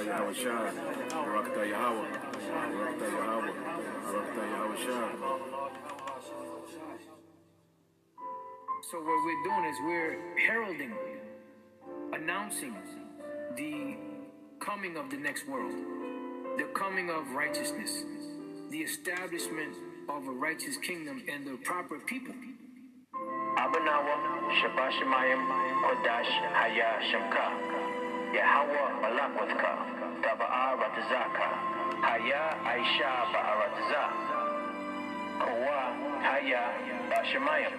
Yahweh Shai, Barakatah Yahweh, Barakatah Yahweh, Barakatah Yahweh Shai. So what we're doing is we're heralding, announcing the coming of the next world, the coming of righteousness, the establishment of a righteous kingdom and the proper people. Abanawa, Shabashamayim, Kodash, Haya, Shamka, Yahweh, Malakwazka, Taba'a, Ratazaka, Haya, Aisha, Ba'arataza, Kawa, Haya, Bashamayim,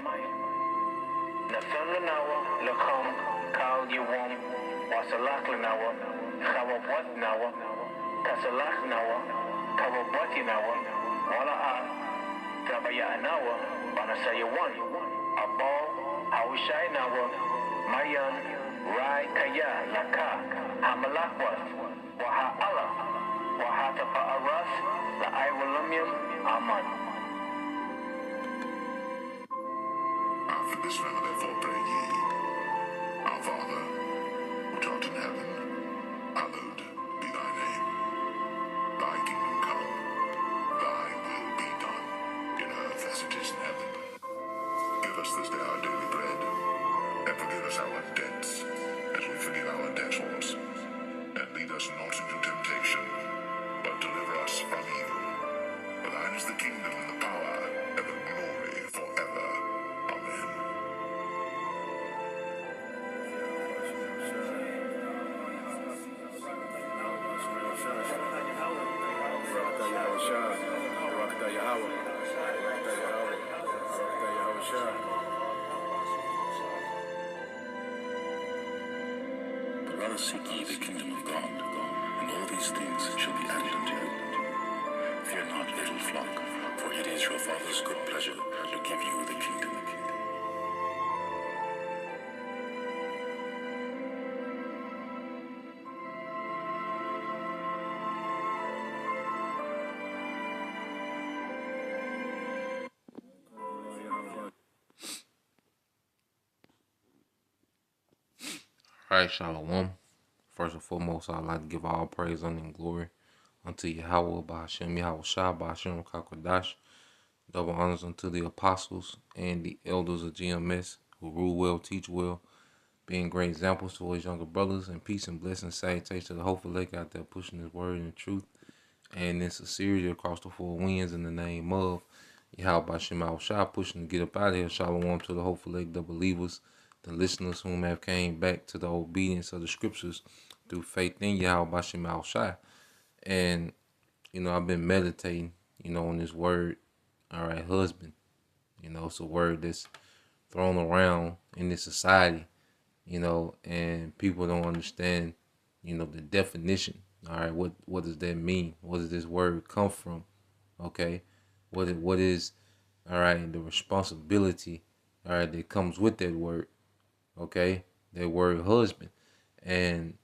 Nathan Lanawa, Lakom, Kal Yawam, Wasalak Lanawa, Khawabwat Nawa, Kasalak Nawa, Kawabwati Nawa, Wala'a, Tabaya Nawa, Banasayawan, Abal, Hawishai Nawa, Mayan, Rai Kaya, Laka, Hamalakwat, Waha Allah, Wahata Pa'arath, La'aywalumium, Aman. After this manner therefore pray ye, Our Father, which art in heaven, hallowed be thy name. Thy kingdom come, thy will be done, in earth as it is in heaven. Give us this day our daily bread, and forgive us our debts, as we forgive our debtors. And lead us not into temptation, but deliver us from evil. For thine is the kingdom, and the power, and the glory forever. Amen. Barakatah Yahweh Shai, Barakatah Yahweh, Barakatah Yahweh, Barakatah Yahweh Shai. But let us seek ye the kingdom of God, and all these things shall be added unto you. Fear not, little flock, for it is your Father's good pleasure to give you the kingdom. Alright, Shalom. First and foremost, I'd like to give all praise, honor, and glory unto Yahweh, Ba'ashem, Yahweh Shai, Ba'ashem, Kakodash. Double honors unto the apostles and the elders of GMS who rule well, teach well, being great examples to his younger brothers, and peace and blessings, salutation to the hopeful lake out there pushing his word and truth and in sincerity across the four winds in the name of Yahweh Ba'ashem, Yahweh Shai, pushing to get up out of here. Shalom to the hopeful lake, the believers, the listeners whom have came back to the obedience of the scriptures through faith in Yahweh Ba'ashem, Yahweh Shai. And, I've been meditating, on this word, all right, husband. It's a word that's thrown around in this society, and people don't understand, the definition. All right, what does that mean? What does this word come from? Okay, what is, all right, the responsibility, all right, that comes with that word. Okay, that word husband, and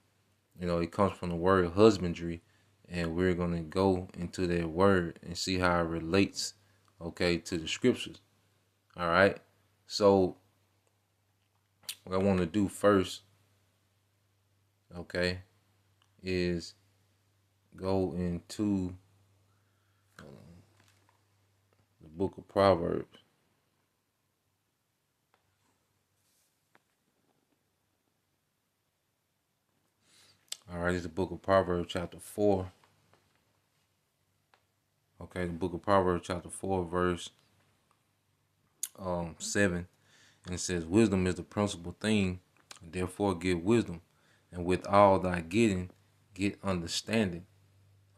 it comes from the word husbandry, and we're gonna go into that word and see how it relates, okay, to the scriptures. All right, so what I want to do first, okay, is go into the book of Proverbs. All right, it's the book of Proverbs chapter 4. Okay, the book of Proverbs chapter 4 verse 7. And it says, wisdom is the principal thing, therefore get wisdom, and with all thy getting, get understanding.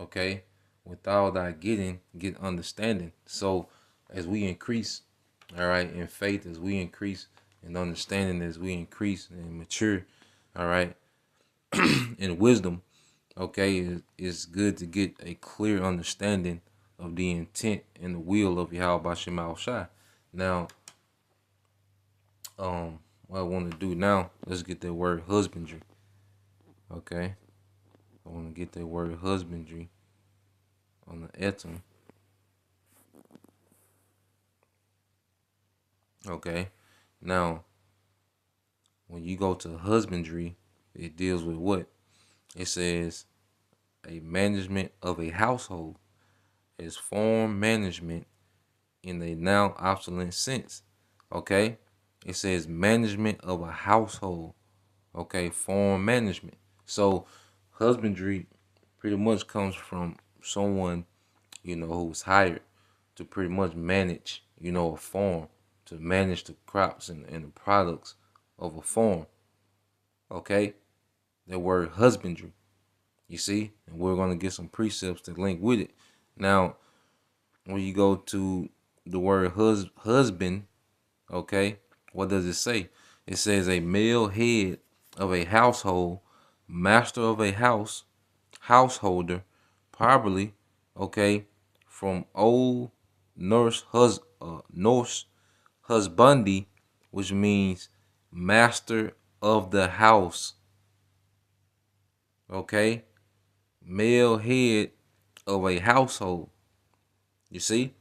Okay, with all thy getting, get understanding. So as we increase, all right, in faith, as we increase in understanding, as we increase and mature, all right, in wisdom, okay, it's good to get a clear understanding of the intent and the will of Yahweh Ba'ashem, Yahweh Shai. Now, what I want to do now, let's get that word husbandry. Okay, I want to get that word husbandry on the etum. Okay, now when you go to husbandry, it deals with what? It says, a management of a household as farm management in a now obsolete sense. Okay? It says management of a household. Okay, farm management. So husbandry pretty much comes from someone, who's hired to pretty much manage, a farm, to manage the crops and the products of a farm. Okay? That word husbandry. You see? And we're gonna get some precepts that link with it. Now, when you go to the word husband, okay, what does it say? It says a male head of a household, master of a house, householder, probably, okay, from old Norse husbandi, which means master of the house. Okay, male head of a household. You see?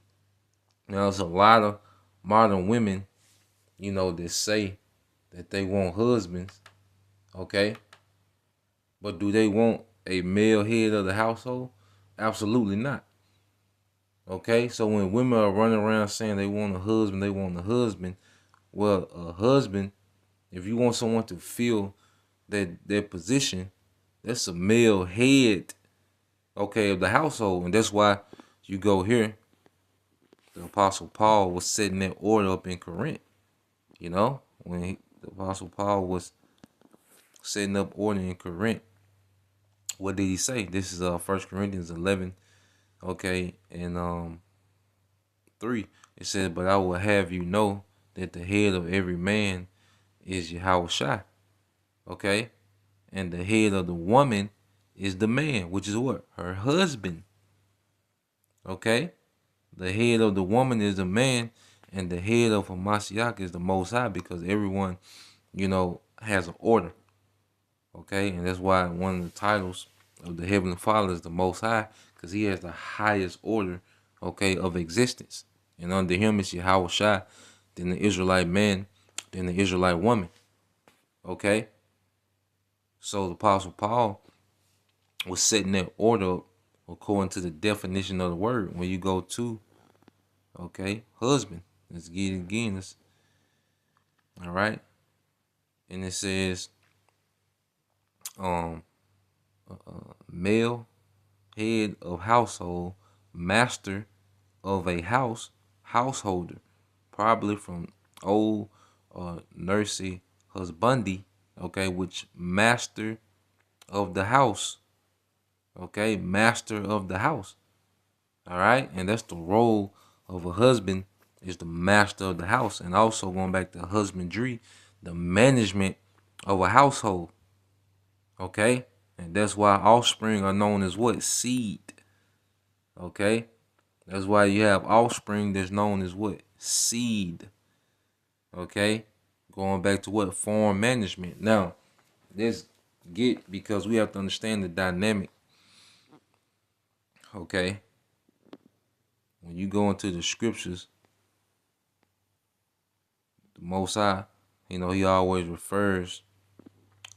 Now there's a lot of modern women, that say that they want husbands, okay? But do they want a male head of the household? Absolutely not. Okay? So when women are running around saying they want a husband, well, a husband, if you want someone to fill their position, that's a male head, okay, of the household. And that's why you go here, the Apostle Paul was setting that order up in Corinth. When the Apostle Paul was setting up order in Corinth, what did he say? This is 1 Corinthians 11, okay, and 3. It says, but I will have you know that the head of every man is Yahushua, okay? And the head of the woman is the man, which is what? Her husband, okay? The head of the woman is the man, and the head of Hamashiach is the Most High, because everyone, has an order, okay? And that's why one of the titles of the Heavenly Father is the Most High, because he has the highest order, okay, of existence. And under him is Yahushua, then the Israelite man, then the Israelite woman, okay? So the Apostle Paul was setting that order up according to the definition of the word. When you go to, okay, husband, let's get it again. All right. And it says, male, head of household, master of a house, householder, probably from old nursey husbandi, okay, which master of the house, okay, master of the house. All right, and that's the role of a husband, is the master of the house. And also going back to husbandry, the management of a household, okay? And that's why offspring are known as what? Seed, okay? That's why you have offspring that's known as what? Seed, okay? Going back to what? Farm management. Now, because we have to understand the dynamic, okay? When you go into the scriptures, the Most High, he always refers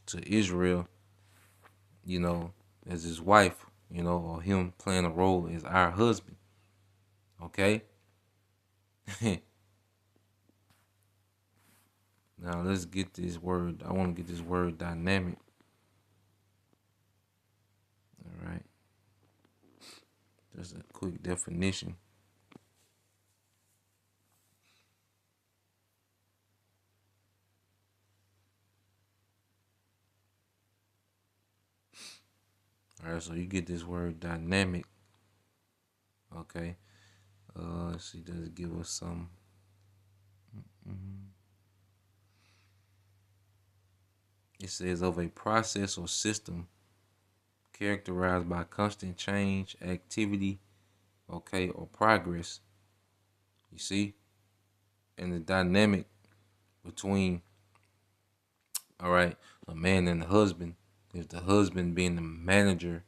to Israel, as his wife, or him playing a role as our husband. Okay? Now let's get this word. I want to get this word dynamic. All right. Just a quick definition. All right, so you get this word dynamic. Okay. Let's see, does it give us some? It says of a process or system characterized by constant change, activity, okay, or progress. You see? And the dynamic between, all right, a man and the husband is the husband being the manager,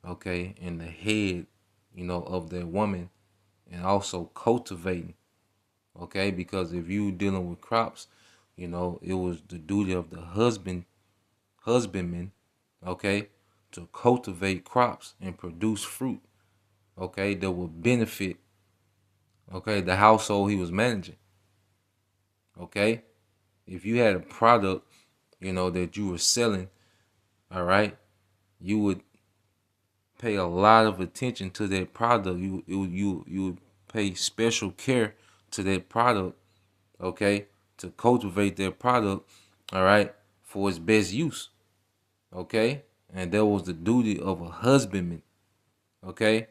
okay, and the head, of their woman, and also cultivating, okay, because if you dealing with crops, it was the duty of the husbandman, okay, to cultivate crops and produce fruit, okay, that will benefit, okay, the household he was managing. Okay, if you had a product, that you were selling, all right, you would pay a lot of attention to that product. You would pay special care to that product, okay, to cultivate that product, all right, for its best use, okay, and that was the duty of a husbandman, okay.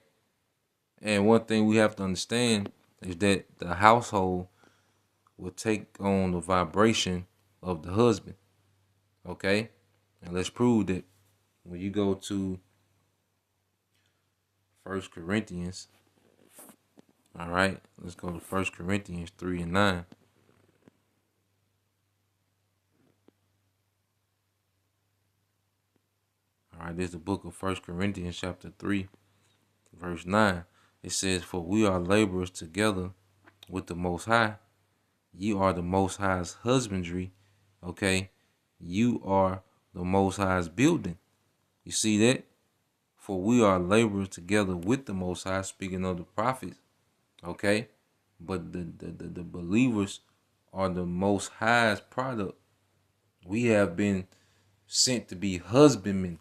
And one thing we have to understand is that the household will take on the vibration of the husband, okay. And let's prove that when you go to 1 Corinthians, all right, let's go to 1 Corinthians 3 and 9. All right, this is the book of 1 Corinthians chapter 3, verse 9. It says, "For we are laborers together with the Most High. Ye are the Most High's husbandry." Okay, you are the Most High's building. You see that? For we are laborers together with the Most High, speaking of the prophets. Okay, but the believers are the Most High's product. We have been sent to be husbandmen,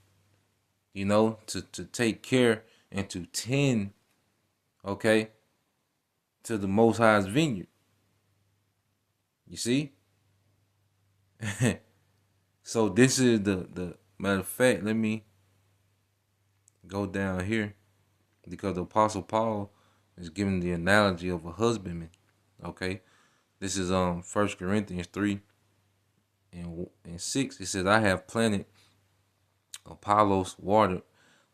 to take care and to tend, okay, to the Most High's vineyard. You see? So this is the matter of fact, let me go down here, because the Apostle Paul is giving the analogy of a husbandman. Okay, this is 1 Corinthians 3 and 6. It says, "I have planted, Apollos watered,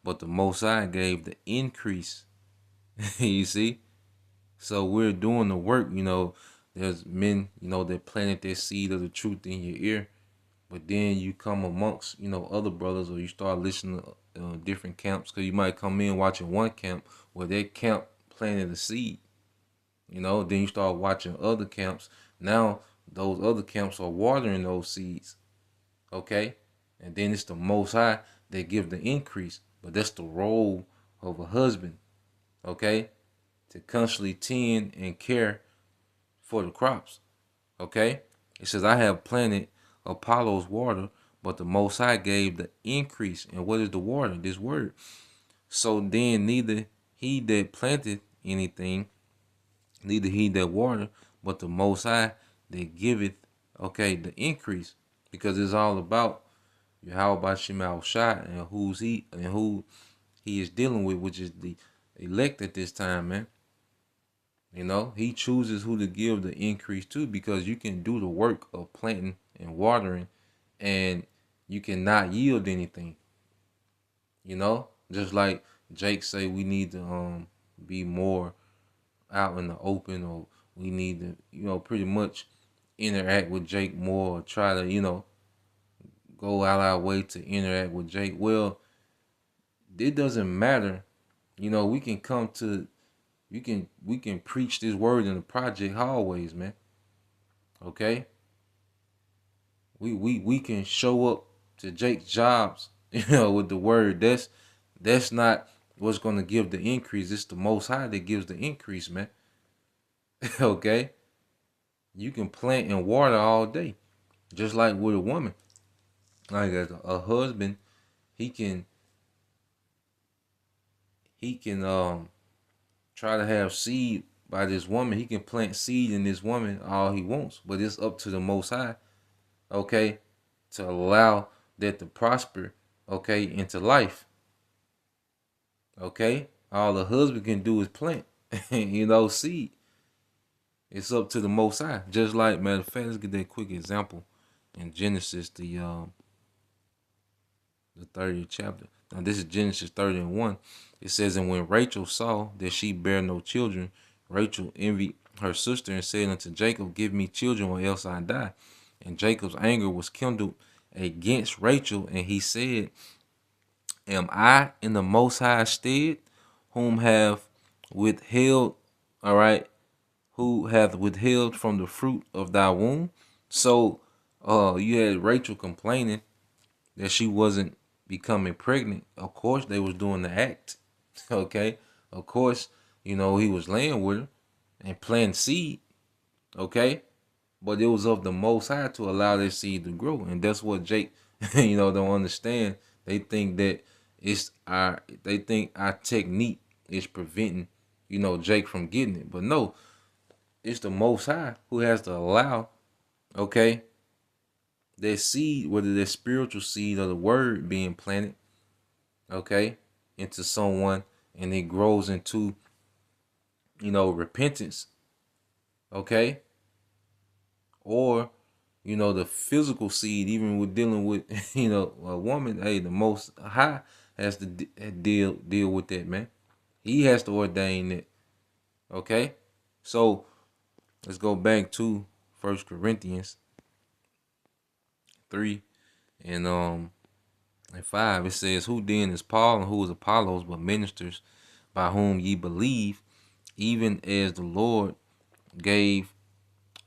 but the Most High gave the increase." You see, so we're doing the work. There's men, that planted their seed of the truth in your ear, but then you come amongst, other brothers, or you start listening to different camps, because you might come in watching one camp where their camp planted a seed. Then you start watching other camps. Now those other camps are watering those seeds. Okay, and then it's the Most High that give the increase. But that's the role of a husband. Okay, to constantly tend and care for the crops. Okay, it says, "I have planted, Apollos water, but the Most High gave the increase." And what is the water? This word. So then neither he that planted anything, neither he that watered, but the Most High that giveth, okay, the increase. Because it's all about Yahweh Shema Shai and who he is dealing with, which is the elect at this time, man. He chooses who to give the increase to, because you can do the work of planting and watering and you cannot yield anything. Just like Jake say, we need to be more out in the open, or we need to, pretty much interact with Jake more, or try to, go out our way to interact with Jake. Well, it doesn't matter. We can come to, we can preach this word in the project hallways, man. Okay? We can show up to Jake's jobs, with the word. That's not what's gonna give the increase. It's the Most High that gives the increase, man. Okay? You can plant and water all day, just like with a woman. Like a husband, he can try to have seed by this woman. He can plant seed in this woman all he wants, but it's up to the Most High, okay, to allow that to prosper, okay, into life. Okay, all the husband can do is plant, seed. It's up to the Most High. Just like, matter of fact, let's get that quick example in Genesis, the 30th chapter. Now this is Genesis 30 and 1. It says, "And when Rachel saw that she bare no children, Rachel envied her sister and said unto Jacob, Give me children, or else I die. And Jacob's anger was kindled against Rachel, and he said, Am I in the Most High stead, whom have withheld, all right, who hath withheld from the fruit of thy womb?" So you had Rachel complaining that she wasn't becoming pregnant, of course they was doing the act. Okay. Of course, he was laying with her and planting seed. Okay. But it was of the Most High to allow their seed to grow. And that's what Jake, don't understand. They think that they think our technique is preventing, Jake from getting it. But no, it's the Most High who has to allow, okay, their seed, whether their spiritual seed or the word being planted, okay, into someone, and it grows into, repentance, okay, or, the physical seed, even with dealing with, a woman, hey, the Most High has to deal with that, man. He has to ordain it, okay? So let's go back to 1 Corinthians 3 and 5. It says, "Who then is Paul and who is Apollos, but ministers by whom ye believe, even as the Lord gave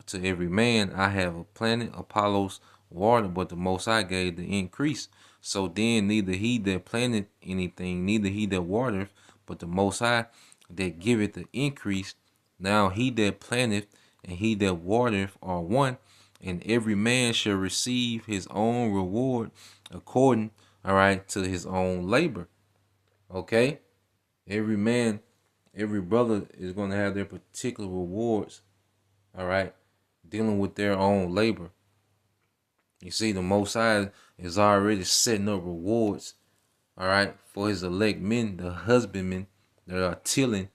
to every man. I have planted, Apollos water, but the Most High gave the increase. So then neither he that planted anything, neither he that watereth, but the Most High that giveth the increase. Now he that planteth and he that watereth are one, and every man shall receive his own reward according, all right, to his own labor." Okay? Every man, every brother is going to have their particular rewards, all right, dealing with their own labor. You see, the Most High is already setting up rewards, all right, for his elect men, the husbandmen that are tilling,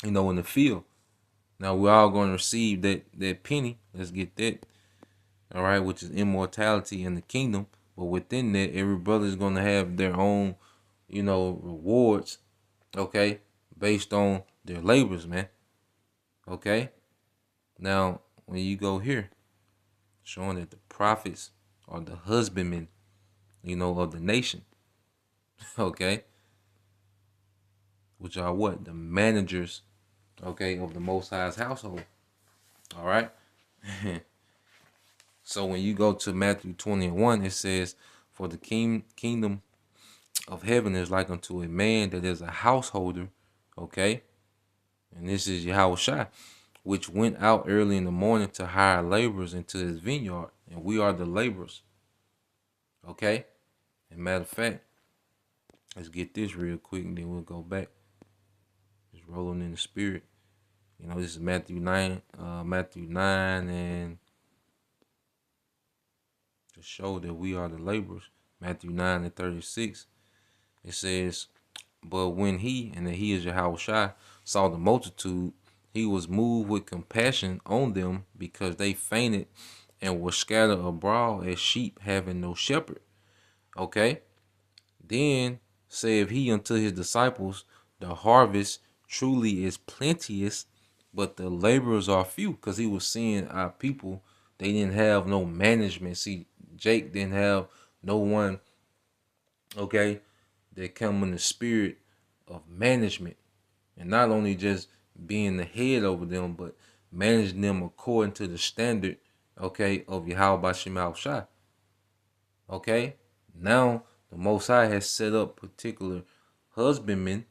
in the field. Now we're all going to receive that penny. Let's get that, all right, which is immortality in the kingdom. But within that, every brother is going to have their own, rewards, okay, based on their labors, man. Okay. Now, when you go here, showing that the prophets are the husbandmen, of the nation. Okay. Which are what? The managers, okay, of the Most High's household. All right. So when you go to Matthew 20:1, it says, "For the kingdom of heaven is like unto a man that is a householder," okay, and this is Yahushua, "which went out early in the morning to hire laborers into his vineyard." And we are the laborers. Okay? And matter of fact, let's get this real quick and then we'll go back. Just rolling in the spirit. This is Matthew 9, and to show that we are the laborers. Matthew 9:36. It says, "But when he," and that he is Yahushua, "saw the multitude, he was moved with compassion on them, because they fainted and were scattered abroad as sheep having no shepherd." Okay. Then saith he unto his disciples, "The harvest truly is plenteous, but the laborers are few." Because he was seeing our people, they didn't have no management. See, Jake didn't have no one, okay, that come in the spirit of management. And not only just being the head over them, but managing them according to the standard, okay, of Yahweh Bashim Shah. Okay? Now, the Most High has set up particular husbandmen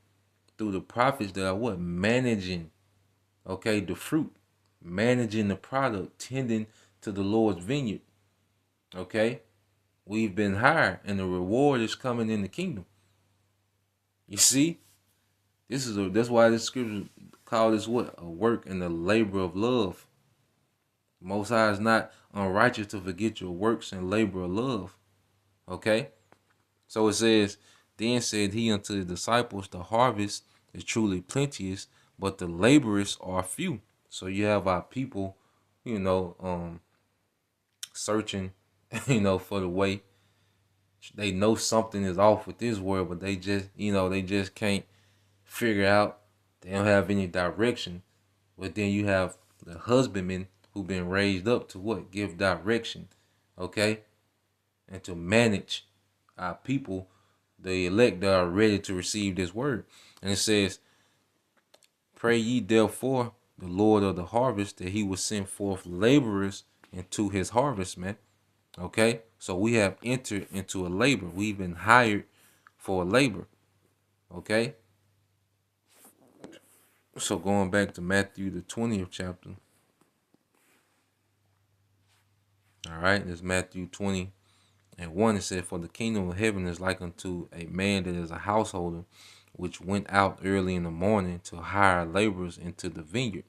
through the prophets that are what? Managing, okay, the fruit, managing the product, tending to the Lord's vineyard. Okay? We've been hired, and the reward is coming in the kingdom. You see? That's why this scripture called this what? A work and the labor of love. Most High is not unrighteous to forget your works and labor of love. Okay? So it says, "Then said he unto his disciples, the harvest is truly plenteous, but the laborers are few." So you have our people, searching, for the way. They know something is off with this world, but they just can't figure out. They don't have any direction. But then you have the husbandmen who've been raised up to what? Give direction, okay? And to manage our people, the elect that are ready to receive this word. And it says, "Pray ye therefore the Lord of the harvest that he will send forth laborers into his harvest," man. Okay, so we have entered into a labor. We've been hired for a labor. Okay, so going back to Matthew the 20th chapter. All right, it's Matthew 20:1. It said, "For the kingdom of heaven is like unto a man that is a householder, which went out early in the morning to hire laborers into the vineyard.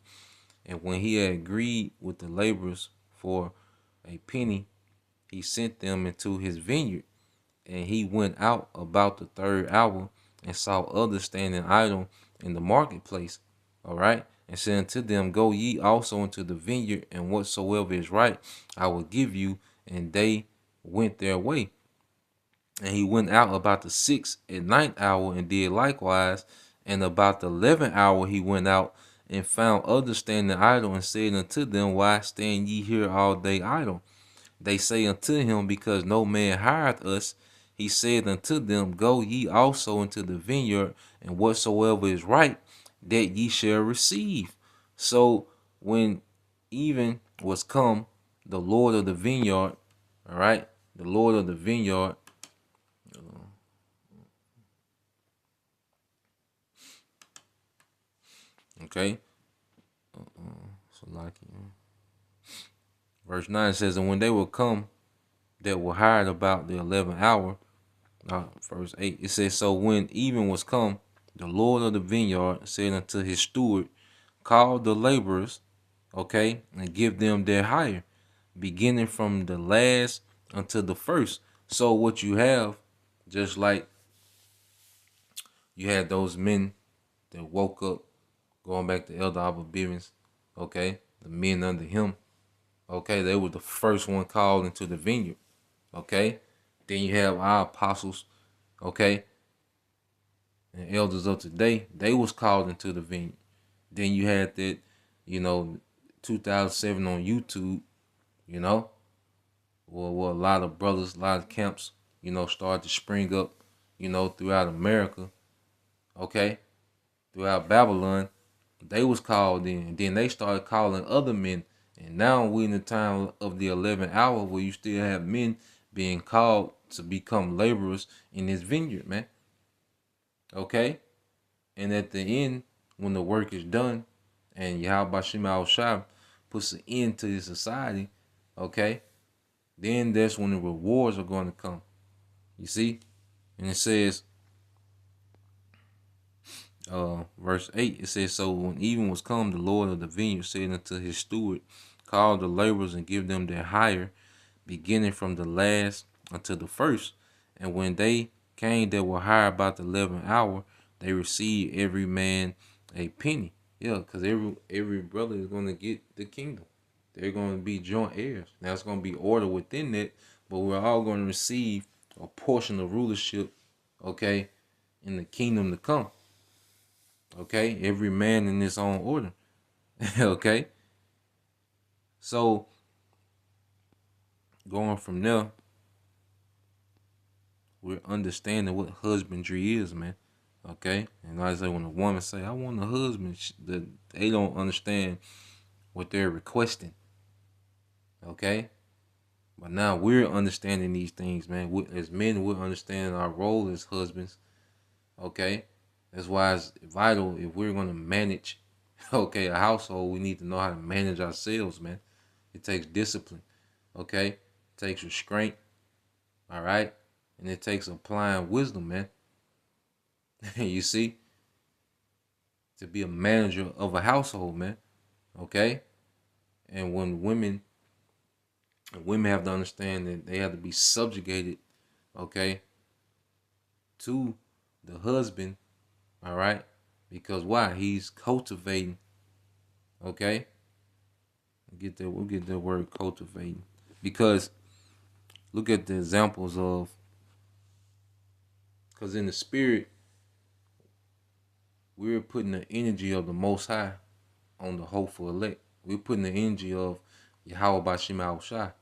And when he had agreed with the laborers for a penny, he sent them into his vineyard. And he went out about the third hour and saw others standing idle in the marketplace. All right. And said unto them, Go ye also into the vineyard, and whatsoever is right, I will give you. And they went their way. And he went out about the 6th and 9th hour and did likewise. And about the 11th hour he went out and found others standing idle, and said unto them, Why stand ye here all day idle? They say unto him, Because no man hired us. He said unto them, Go ye also into the vineyard, and whatsoever is right, that ye shall receive. So when even was come, the Lord of the vineyard, all right, the Lord of the vineyard, okay, so like verse 9 says, And when they were come that were hired about the 11th hour, verse 8, it says, So when even was come, the Lord of the vineyard said unto his steward, Call the laborers, okay, and give them their hire, beginning from the last until the first. So what you have, just like you had those men that woke up, going back to Elder Abba Bivens, okay, the men under him, okay, they were the first one called into the vineyard, okay. Then you have our apostles, okay, and elders of today, they was called into the vineyard. Then you had that, 2007 on YouTube, where a lot of brothers, a lot of camps, started to spring up, throughout America, okay, throughout Babylon. They was called in. Then they started calling other men. And now we in the time of the 11th hour where you still have men being called to become laborers in this vineyard, man. Okay? And at the end, when the work is done and Yahweh Shema Shah puts an end to this society, okay, then that's when the rewards are going to come. You see? And it says, verse 8, it says, So when even was come, the Lord of the vineyard said unto his steward, Call the laborers and give them their hire, beginning from the last until the first. And when they came that were hired about the 11th hour, they received every man a penny. Yeah, because every brother is going to get the kingdom. They're going to be joint heirs. Now it's going to be order within that, but we're all going to receive a portion of rulership, okay, in the kingdom to come. Okay, every man in his own order. Okay, so going from there, we're understanding what husbandry is, man. Okay, and like I say, when a woman say, "I want a husband," they don't understand what they're requesting. Okay, but now we're understanding these things, man. As men, we're understanding our role as husbands. Okay, that's why it's vital if we're going to manage, okay, a household. We need to know how to manage ourselves, man. It takes discipline. Okay, it takes restraint. All right, and it takes applying wisdom, man. You see, to be a manager of a household, man. Okay, and when women have to understand that they have to be subjugated, okay, to the husband. All right, because why? He's cultivating. Okay, we'll get the word cultivating, because look at the examples of, because in the spirit, we're putting the energy of the Most High on the hopeful elect. We're putting the energy of Yahweh Bashim Shai,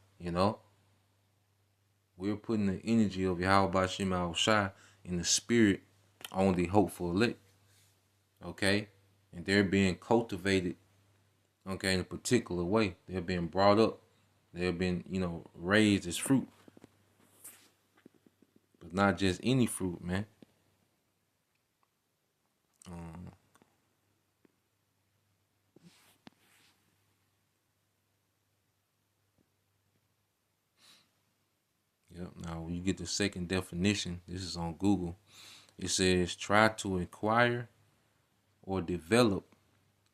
We're putting the energy of Yahweh Bashim Shai in the spirit on the hopeful elect. Okay? And they're being cultivated, okay, in a particular way. They're being brought up, They have been, raised as fruit, but not just any fruit, man. Yep. Now, when you get the second definition, this is on Google. It says try to acquire or develop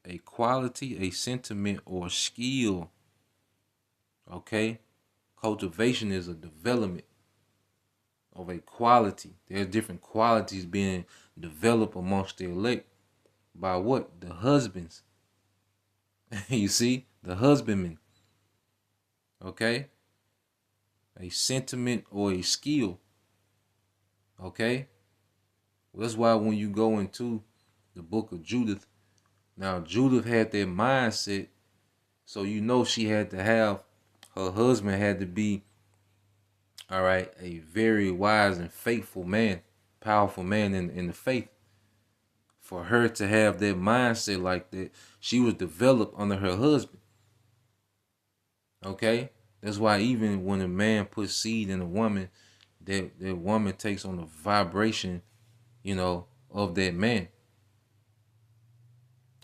a quality, a sentiment, or skill. Okay? Cultivation is a development of a quality. There's different qualities being developed amongst the elect by what? The husbands. You see? The husbandmen. Okay? A sentiment or a skill. Okay? Well, that's why when you go into the book of Judith, now Judith had that mindset, so she had to have, her husband had to be, all right, a very wise and faithful man, powerful man in the faith. For her to have that mindset like that, she was developed under her husband. Okay? That's why even when a man puts seed in a woman, that woman takes on the vibration, of that man.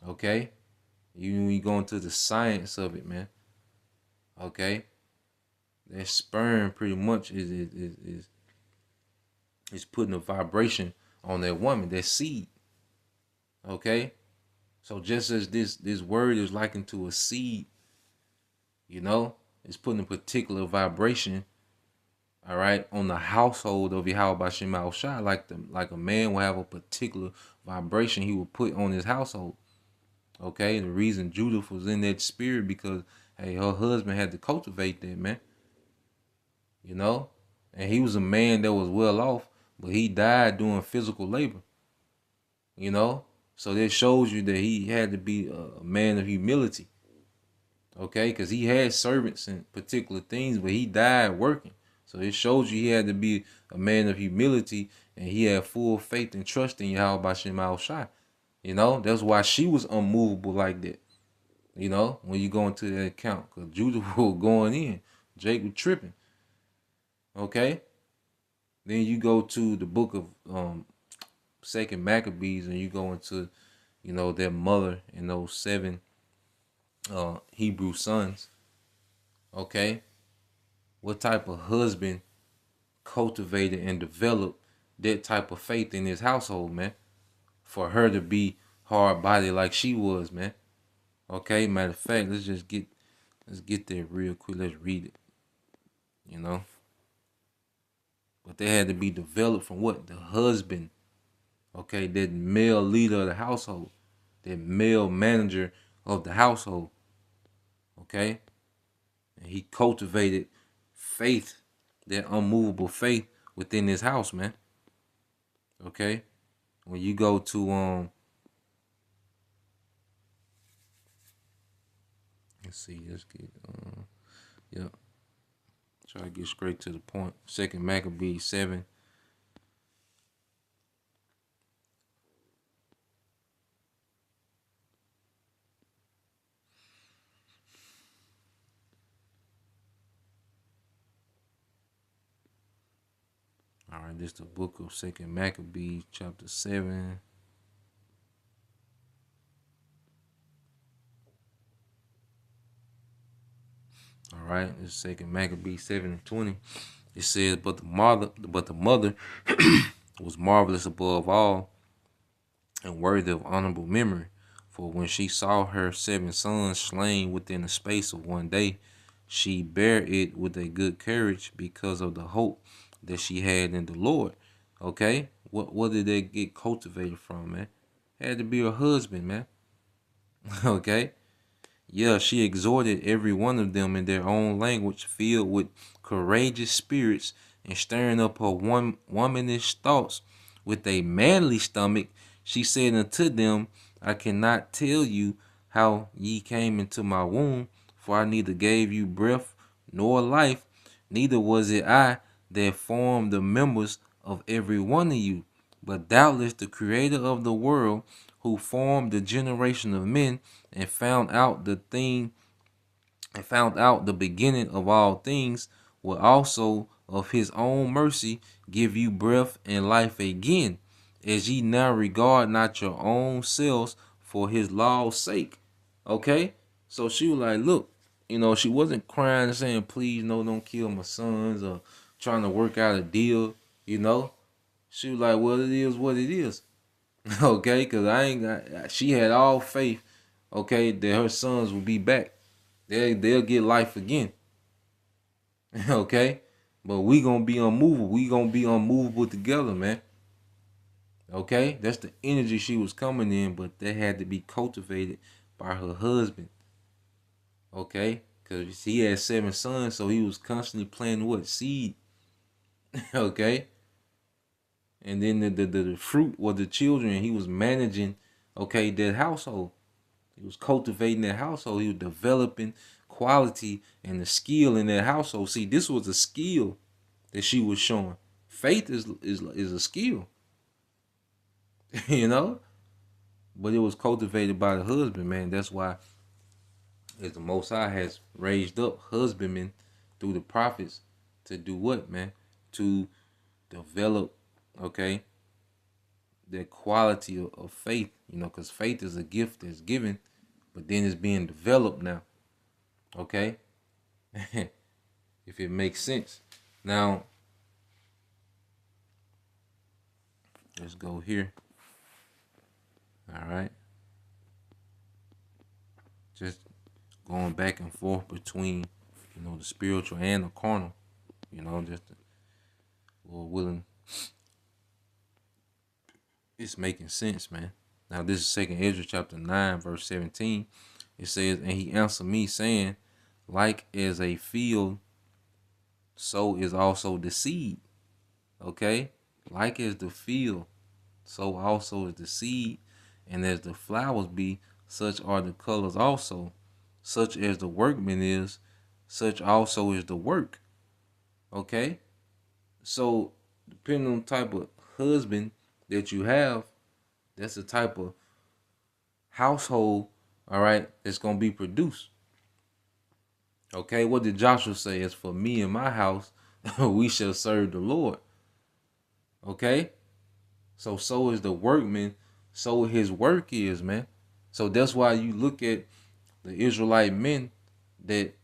Okay? You go into the science of it, man. Okay? That sperm pretty much is putting a vibration on that woman, that seed. Okay? So just as this word is likened to a seed, it's putting a particular vibration, all right, on the household of Yahweh B'Shem Yahushua, like a man will have a particular vibration he will put on his household. Okay, the reason Judith was in that spirit because, hey, her husband had to cultivate that, man. And he was a man that was well off, but he died doing physical labor. So that shows you that he had to be a man of humility. Okay, because he had servants and particular things, but he died working. So it shows you he had to be a man of humility, and he had full faith and trust in Yahweh B'Shem Yahushua. That's why she was unmovable like that. When you go into that account, because Judah was going in, Jake was tripping. Okay, then you go to the book of Second Maccabees, and you go into, their mother and those 7 Hebrew sons. Okay, what type of husband cultivated and developed that type of faith in his household, man? For her to be hard-bodied like she was, man. Okay, matter of fact, let's get there real quick. Let's read it. But they had to be developed from what? The husband. Okay, that male leader of the household, that male manager of the household. Okay, and he cultivated faith, that unmovable faith within his house, man. Okay, when you go to let's see, let's get yep. Try to get straight to the point. Second Maccabees 7. All right, this is the book of Second Maccabees, chapter 7. All right, this is Second Maccabees 7:20. It says, but the mother was marvelous above all, and worthy of honorable memory. For when she saw her 7 sons slain within the space of one day, she bare it with a good courage because of the hope that she had in the Lord. Okay, what did they get cultivated from, man? Had to be her husband, man. Okay. Yeah, she exhorted every one of them in their own language, filled with courageous spirits, and stirring up her womanish thoughts with a manly stomach. She said unto them, I cannot tell you how ye came into my womb, for I neither gave you breath nor life, neither was it I that formed the members of every one of you, but doubtless the creator of the world, who formed the generation of men and found out the thing and found out the beginning of all things, will also of his own mercy give you breath and life again, as ye now regard not your own selves for his law's sake. Okay? So she was like, look, she wasn't crying and saying, please, no, don't kill my sons, or trying to work out a deal, She was like, well, it is what it is. Okay? Because she had all faith, okay, that her sons will be back. They'll get life again. Okay? But we gonna be unmovable. We gonna be unmovable together, man. Okay? That's the energy she was coming in, but that had to be cultivated by her husband. Okay? Because he had 7 sons, so he was constantly planting what? Seed. Okay? And then the fruit was the children. He was managing, okay, that household. He was cultivating that household. He was developing quality and the skill in that household. See, this was a skill that she was showing. Faith is a skill, But it was cultivated by the husband, man. That's why, as the Most High has raised up husbandmen through the prophets to do what, man? To develop, okay, that quality of faith, because faith is a gift that's given, but then it's being developed now. Okay? If it makes sense. Now, let's go here. All right. Just going back and forth between, the spiritual and the carnal. Just Lord willing. It's making sense, man. Now, this is 2nd Ezra chapter 9, verse 17. It says, and he answered me, saying, like as a field, so is also the seed. Okay? Like as the field, so also is the seed. And as the flowers be, such are the colors also. Such as the workman is, such also is the work. Okay? So, depending on the type of husband that you have, that's the type of household, all right, that's going to be produced. Okay, what did Joshua say? As for me and my house, we shall serve the Lord. Okay? So is the workman, so his work is, man. So that's why you look at the Israelite men that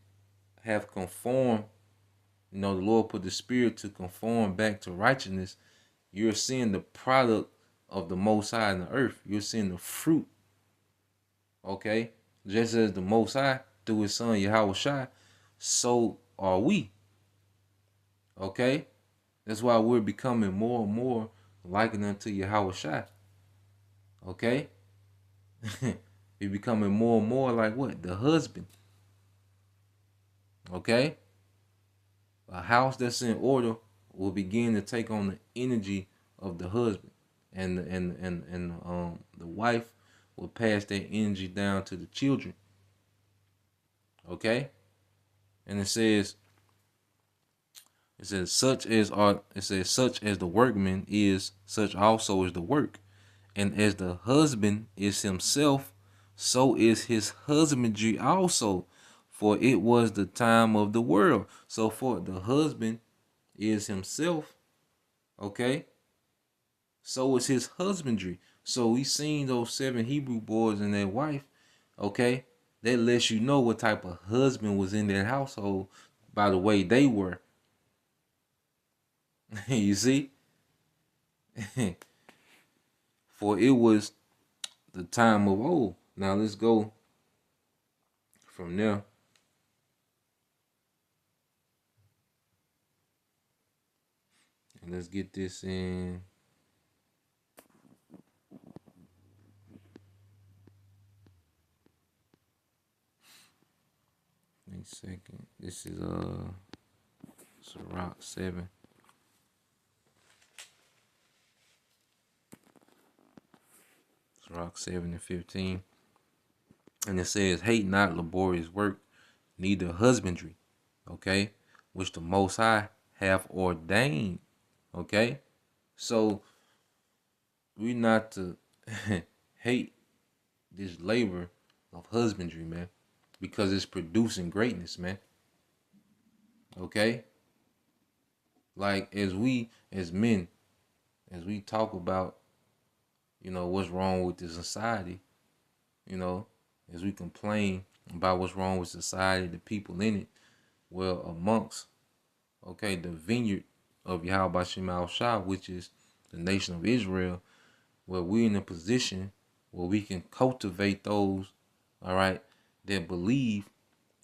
have conformed, the Lord put the spirit to conform back to righteousness. You're seeing the product of the Most High in the earth. You're seeing the fruit. Okay? Just as the Most High, through his son Yahweh Shai, so are we. Okay? That's why we're becoming more and more likened unto Yahweh Shai. Okay? We're becoming more and more like what? The husband. Okay? A house that's in order will begin to take on the energy of the husband. And the wife will pass that energy down to the children. Okay? And it says such as the workman is, such also is the work. And as the husband is himself, so is his husbandry also. For it was the time of the world. So for the husband is himself, okay? So is his husbandry. So we seen those 7 Hebrew boys and their wife, okay? That lets you know what type of husband was in that household by the way they were. You see? For it was the time of old. Now let's go from there. And let's get this in. Wait a second. This is Sirach 7. Sirach 7:15. And it says, hate not laborious work, neither husbandry, okay, which the Most High have ordained, okay? So we not to hate this labor of husbandry, man, because it's producing greatness, man. Okay? Like as men, as we talk about, what's wrong with the society, you know, as we complain about what's wrong with society, the people in it, well, amongst, okay, the vineyard of Yahweh Shemal Shah, which is the nation of Israel, where we're in a position where we can cultivate those, all right, that believe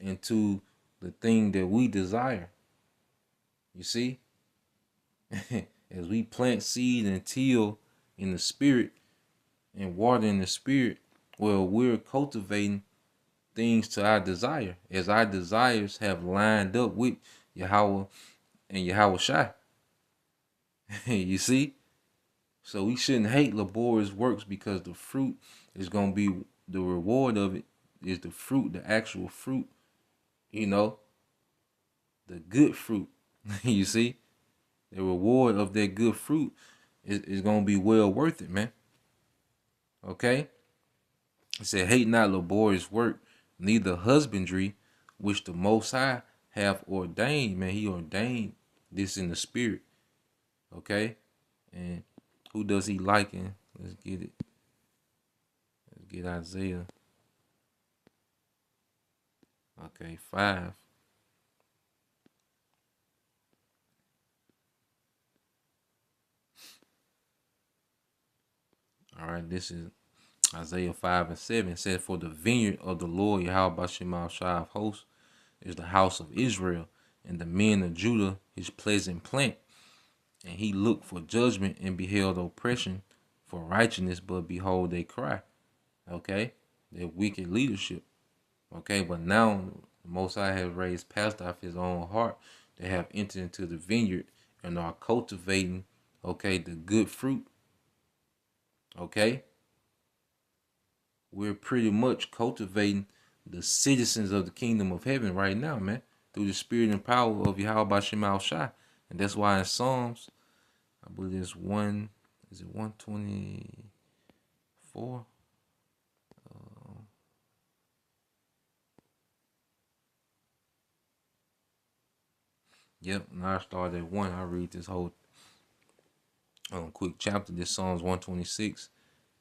into the thing that we desire. You see? As we plant seed and till in the spirit and water in the spirit, well, we're cultivating things to our desire, as our desires have lined up with Yahweh and Yahweh Shai. You see? So we shouldn't hate laborious works, because the fruit is going to be, the reward of it is the fruit, the actual fruit, the good fruit. You see? The reward of that good fruit is going to be well worth it, man. Okay? It said, hate not laborious work, neither husbandry, which the Most High have ordained. Man, he ordained this in the spirit. Okay? And who does he liken? Let's get it. Let's get Isaiah. Okay, 5. All right, this is Isaiah 5 and 7. It says, for the vineyard of the Lord Yahweh Shemal Shai of hosts is the house of Israel, and the men of Judah his pleasant plant. And he looked for judgment and beheld oppression, for righteousness, but behold, they cry. Okay? Their wicked leadership. Okay, but now the Most High has raised pastors of his own heart that have entered into the vineyard and are cultivating, okay, the good fruit. Okay? We're pretty much cultivating the citizens of the kingdom of heaven right now, man, through the spirit and power of Yahweh Shemal Shai. And that's why in Psalms, I believe it's 124? Yep, now I started at 1. I read this whole quick chapter. This Psalms 126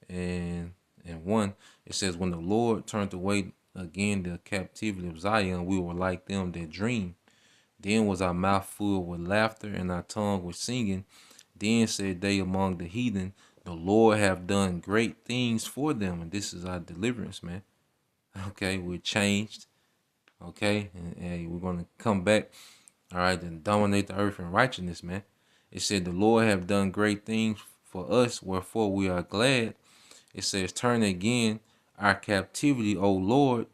and 1. It says, when the Lord turned away again the captivity of Zion, we were like them that dream. Then was our mouth full with laughter and our tongue with singing. Then said they among the heathen, the Lord have done great things for them. And this is our deliverance, man. Okay, we're changed. Okay, and we're going to come back, all right, and dominate the earth in righteousness, man. It said the Lord have done great things for us, wherefore we are glad. It says, turn again our captivity, O Lord,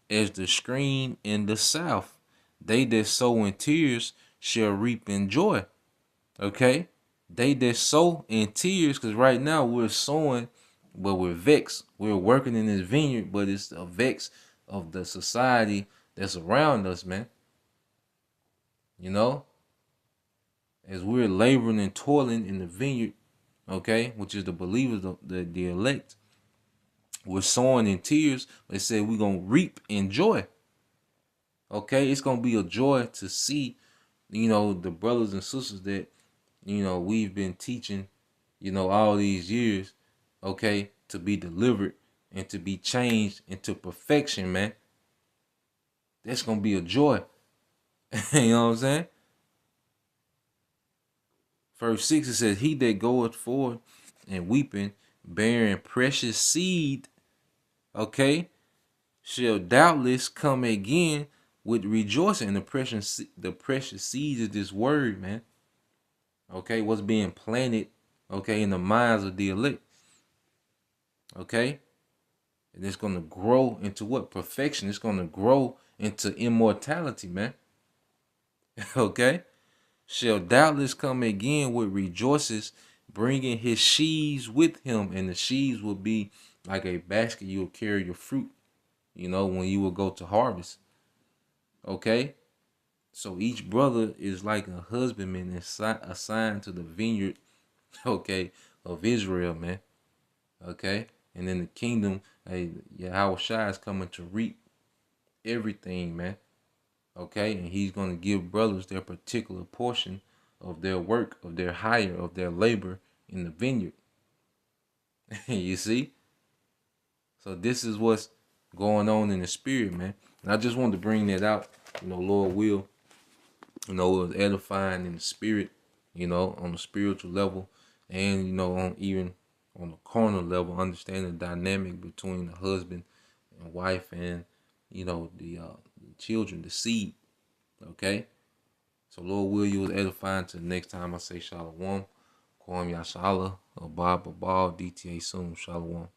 as the stream in the south. They that sow in tears shall reap in joy. Okay? They that sow in tears, because right now we're sowing, but we're vexed. We're working in this vineyard, but it's a vex of the society that's around us, man. As we're laboring and toiling in the vineyard, okay, which is the believers, the elect, we're sowing in tears. They say we're going to reap in joy. Okay, it's going to be a joy to see, the brothers and sisters that, we've been teaching, all these years, okay, to be delivered and to be changed into perfection, man. That's going to be a joy. You know what I'm saying? Verse 6, it says, he that goeth forth and weeping, bearing precious seed, okay, shall doubtless come again with rejoicing. The precious seed is this word, man. Okay, what's being planted, okay, in the minds of the elect. Okay, and it's going to grow into what? Perfection. It's going to grow into immortality, man. Okay, shall doubtless come again with rejoices, bringing his sheaves with him. And the sheaves will be like a basket you will carry your fruit, when you will go to harvest. Okay, so each brother is like a husbandman assigned to the vineyard, okay, of Israel, man. Okay, and in the kingdom, Yahweh Shai is coming to reap, everything, man. Okay, and he's going to give brothers their particular portion of their work, of their hire, of their labor in the vineyard. You see? So this is what's going on in the spirit, man. And I just wanted to bring that out. Lord will, it was edifying in the spirit, on the spiritual level, and on even on the carnal level, understand the dynamic between the husband and wife, and the children, the seed. Okay, so Lord will, you was edifying. Till the next time I say shalom, Kwam Yashala, Abba Babal, DTA soon, shalom.